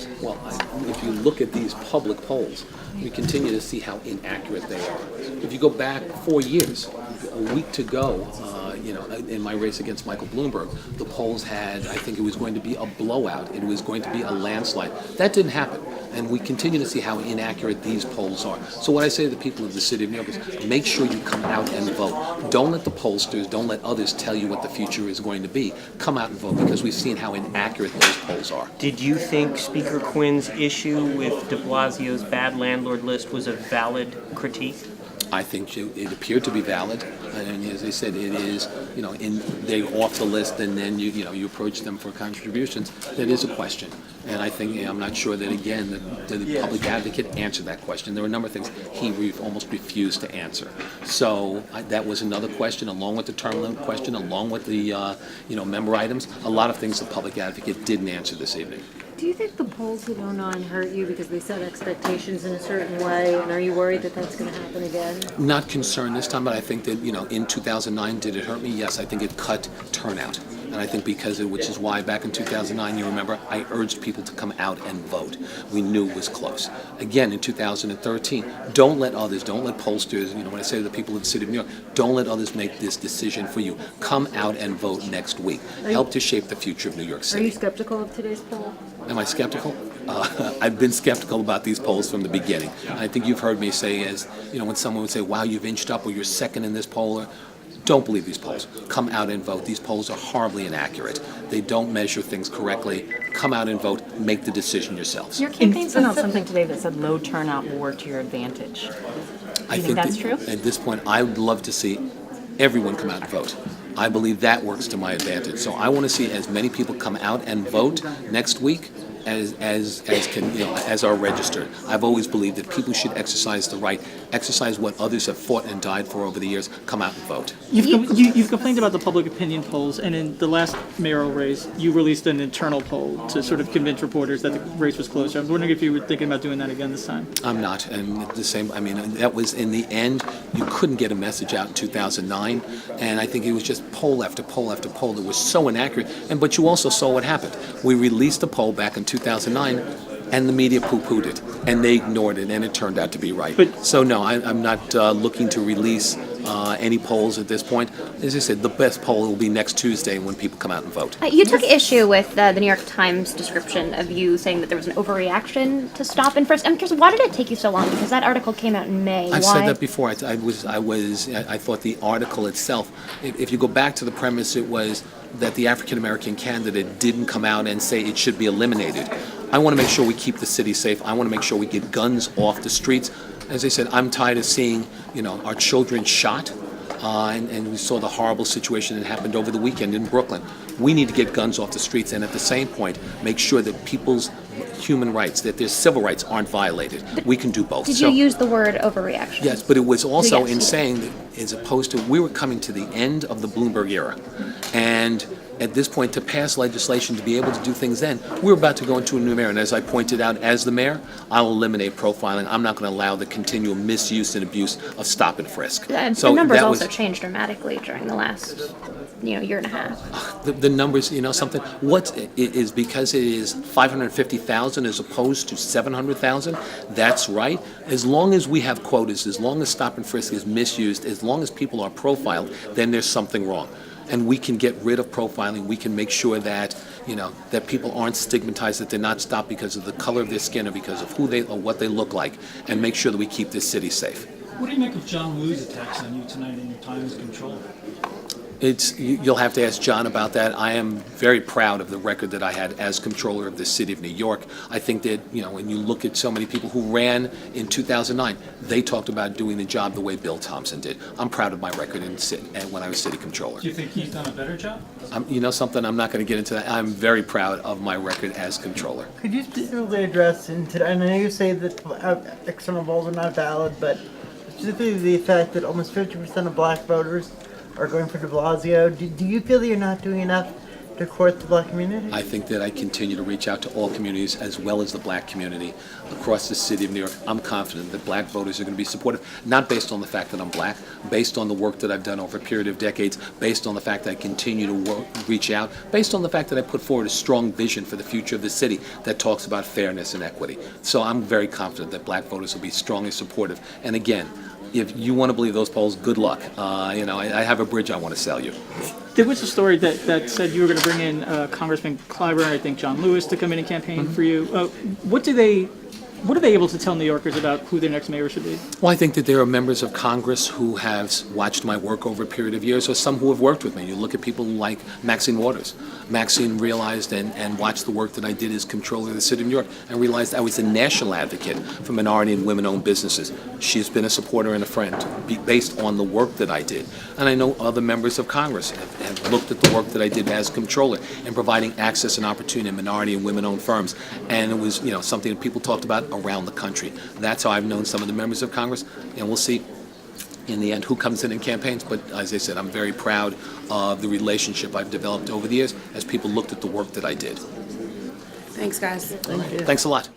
polls? Well, if you look at these public polls, we continue to see how inaccurate they are. If you go back 4 years, a week to go, in my race against Michael Bloomberg, the polls had, I think it was going to be a blowout. It was going to be a landslide. That didn't happen. And we continue to see how inaccurate these polls are. So what I say to the people of the city of New York is make sure you come out and vote. Don't let the pollsters, don't let others tell you what the future is going to be. Come out and vote because we've seen how inaccurate those polls are. Did you think Speaker Quinn's issue with de Blasio's bad landlord list was a valid critique? I think it appeared to be valid, and as I said, it is. They're off the list, and then you approach them for contributions. That is a question, and I think I'm not sure that again the public advocate answered that question. There were a number of things he almost refused to answer. So that was another question, along with the term limit question, along with the member items. A lot of things the public advocate didn't answer this evening. Do you think the polls that went on hurt you because they set expectations in a certain way, and are you worried that that's going to happen again? Not concerned this time, but I think that, in 2009, did it hurt me? Yes, I think it cut turnout. And I think which is why back in 2009, you remember, I urged people to come out and vote. We knew it was close. Again, in 2013, don't let pollsters, when I say to the people of the city of New York, don't let others make this decision for you. Come out and vote next week. Help to shape the future of New York City. Are you skeptical of today's poll? Am I skeptical? I've been skeptical about these polls from the beginning. And I think you've heard me say, when someone would say, wow, you've inched up, or you're second in this poll, don't believe these polls. Come out and vote. These polls are horribly inaccurate. They don't measure things correctly. Come out and vote. Make the decision yourselves. Your campaign sent out something today that said low turnout will work to your advantage. Do you think that's true? At this point, I would love to see everyone come out and vote. I believe that works to my advantage. So I want to see as many people come out and vote next week as are registered. I've always believed that people should exercise the right, exercise what others have fought and died for over the years. Come out and vote. You've complained about the public opinion polls, and in the last mayoral race, you released an internal poll to sort of convince reporters that the race was closer. I was wondering if you were thinking about doing that again this time. I'm not, and the same. That was in the end. You couldn't get a message out in 2009, and I think it was just poll after poll after poll that was so inaccurate. But you also saw what happened. We released a poll back in 2009, and the media poo-pooed it, and they ignored it, and it turned out to be right. So no, I'm not looking to release any polls at this point. As I said, the best poll will be next Tuesday when people come out and vote. You took issue with the New York Times description of you saying that there was an overreaction to stop and frisk. I'm curious, why did it take you so long? Because that article came out in May. I've said that before. I thought the article itself, if you go back to the premise, it was that the African-American candidate didn't come out and say it should be eliminated. I want to make sure we keep the city safe. I want to make sure we get guns off the streets. As I said, I'm tired of seeing, our children shot, and we saw the horrible situation that happened over the weekend in Brooklyn. We need to get guns off the streets, and at the same point, make sure that people's human rights, that their civil rights aren't violated. We can do both. Did you use the word overreaction? Yes, but it was also in saying that, as opposed to, we were coming to the end of the Bloomberg era, and at this point, to pass legislation to be able to do things then, we're about to go into a new era. And as I pointed out, as the mayor, I'll eliminate profiling. I'm not going to allow the continual misuse and abuse of stop and frisk. The numbers also changed dramatically during the last year and a half. The numbers, something. What is because it is 550,000 as opposed to 700,000. That's right. As long as we have quotas, as long as stop and frisk is misused, as long as people are profiled, then there's something wrong. And we can get rid of profiling. We can make sure that that people aren't stigmatized, that they're not stopped because of the color of their skin or because of who they or what they look like, and make sure that we keep this city safe. What do you make of John Woo's attacks on you tonight in your time as controller? You'll have to ask John about that. I am very proud of the record that I had as comptroller of the city of New York. I think that, when you look at so many people who ran in 2009, they talked about doing the job the way Bill Thompson did. I'm proud of my record when I was city controller. Do you think he's done a better job? Something, I'm not going to get into that. I'm very proud of my record as controller. Could you specifically address, and I know you say that external polls are not valid, but specifically the fact that almost 50% of black voters are going for de Blasio. Do you feel that you're not doing enough to court the black community? I think that I continue to reach out to all communities as well as the black community across the city of New York. I'm confident that black voters are going to be supportive, not based on the fact that I'm black, based on the work that I've done over a period of decades, based on the fact that I continue to reach out, based on the fact that I put forward a strong vision for the future of the city that talks about fairness and equity. So I'm very confident that black voters will be strongly supportive. And again, if you want to believe those polls, good luck. I have a bridge I want to sell you. There was a story that said you were going to bring in Congressman Clyburn, I think John Lewis, to come in and campaign for you. What are they able to tell New Yorkers about who their next mayor should be? Well, I think that there are members of Congress who have watched my work over a period of years, or some who have worked with me. You look at people like Maxine Waters. Maxine realized and watched the work that I did as comptroller of the city of New York and realized I was a national advocate for minority and women-owned businesses. She's been a supporter and a friend based on the work that I did. And I know other members of Congress have looked at the work that I did as comptroller in providing access and opportunity to minority and women-owned firms. And it was, something that people talked about around the country. That's how I've known some of the members of Congress, and we'll see in the end who comes in campaigns. But as I said, I'm very proud of the relationship I've developed over the years as people looked at the work that I did. Thanks, guys. Thanks a lot.